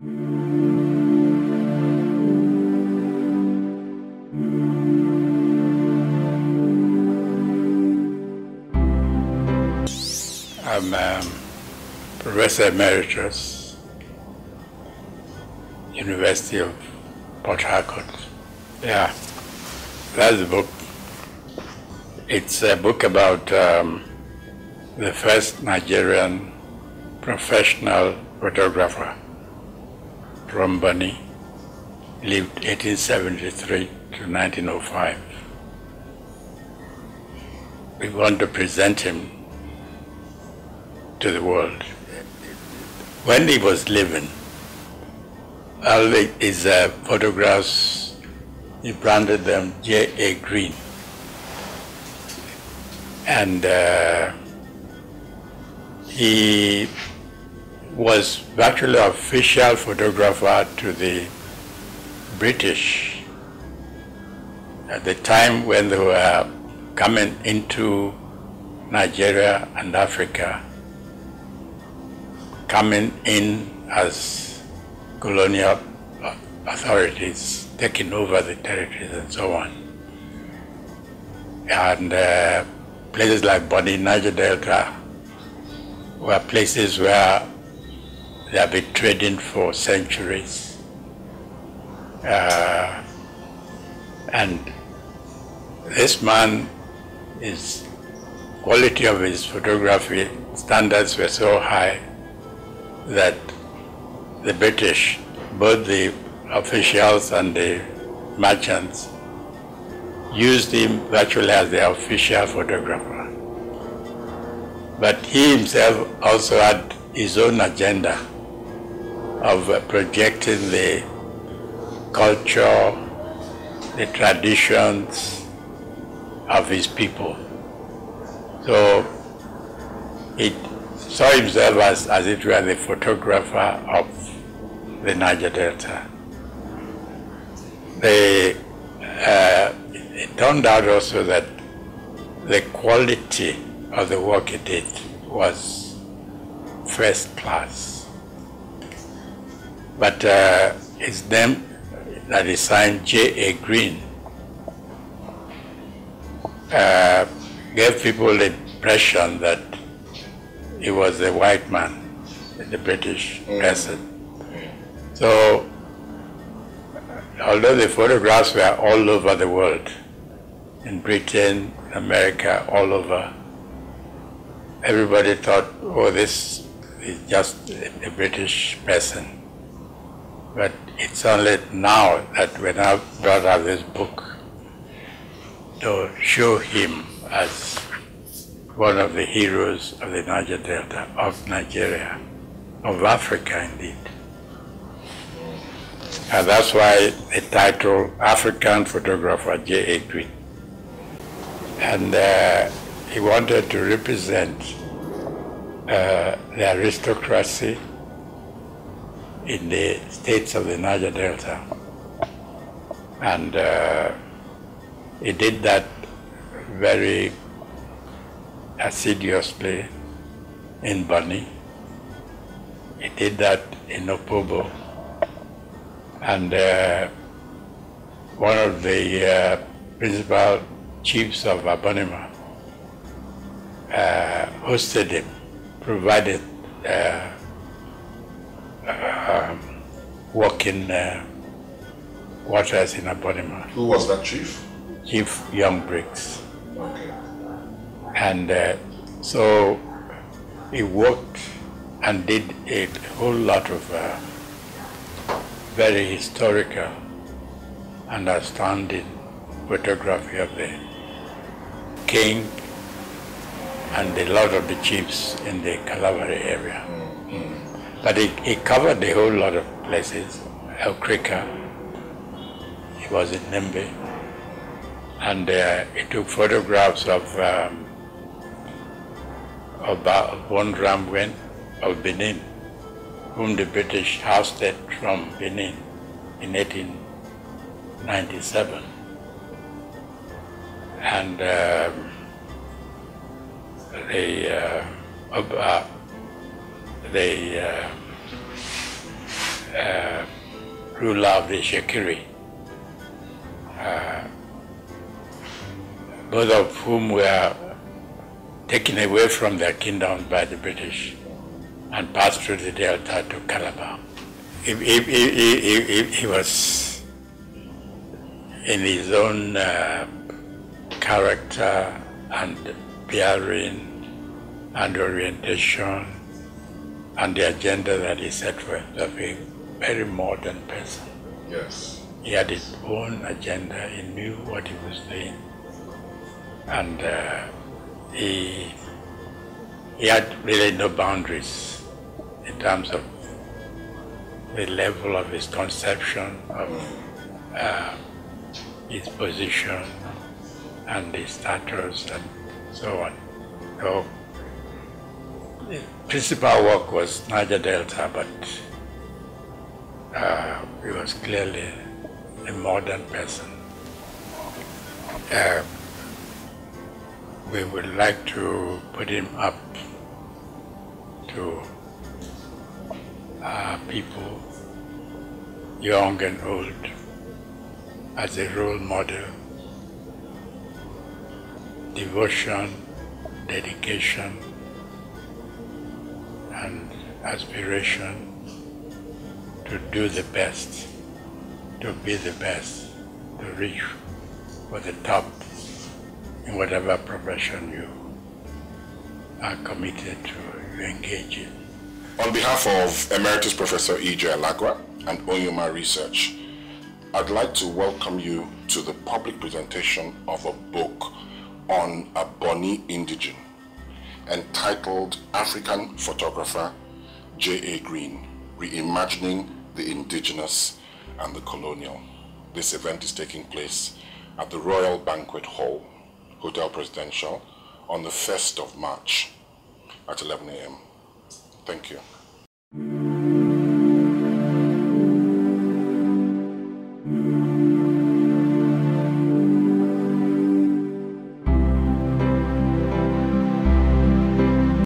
I'm Professor Emeritus, University of Port Harcourt. Yeah, that's the book. It's a book about the first Nigerian professional photographer from Bani, lived 1873 to 1905. We want to present him to the world. When he was living, all his photographs, he branded them J.A. Green. And he was actually an official photographer to the British at the time when they were coming into Nigeria and Africa, coming in as colonial authorities, taking over the territories and so on. And places like Bani, Niger Delta were places where they have been trading for centuries. And this man, his quality of his photography standards were so high that the British, both the officials and the merchants, used him virtually as their official photographer. But he himself also had his own agenda of projecting the culture, the traditions of his people. So it saw himself as it were the photographer of the Niger Delta. It turned out also that the quality of the work he did was first class. But his name that is signed J.A. Green gave people the impression that he was a white man, the British person. So, although the photographs were all over the world, in Britain, America, all over, everybody thought, oh, this is just a British person. But it's only now that we now brought out this book to show him as one of the heroes of the Niger Delta, of Nigeria, of Africa indeed. And that's why the title, African Photographer J.A. Green. And he wanted to represent the aristocracy in the states of the Niger Delta. And he did that very assiduously in Bani. He did that in Opobo. And one of the principal chiefs of Abonima hosted him, provided working quarters in Abonima. Who was that chief? Chief Young Briggs. Okay. And so he worked and did a whole lot of very historical and outstanding photography of the king and a lot of the chiefs in the Calabari area. But he covered a whole lot of places. El Krika, he was in Nembe, and he took photographs of Von Rambwen of Benin, whom the British ousted from Benin in 1897. And ruler of the Shekiri, both of whom were taken away from their kingdoms by the British and passed through the Delta to Calabar. He was in his own character and bearing and orientation and the agenda that he set for himself, a very modern person. Yes. He had his own agenda, he knew what he was doing, and he had really no boundaries in terms of the level of his conception of his position and his status and so on. So the principal work was Niger Delta, but he was clearly a modern person. We would like to put him up to people, young and old, as a role model. Devotion, dedication, and aspiration to do the best, to be the best, to reach for the top in whatever profession you are committed to engage in. On behalf of Emeritus Professor E.J. Alagoa and Onyema Research, I'd like to welcome you to the public presentation of a book on a Bonny indigene entitled African Photographer J.A. Green, Reimagining the Indigenous and the Colonial. This event is taking place at the Royal Banquet Hall, Hotel Presidential, on the 1st of March at 11 a.m. Thank you.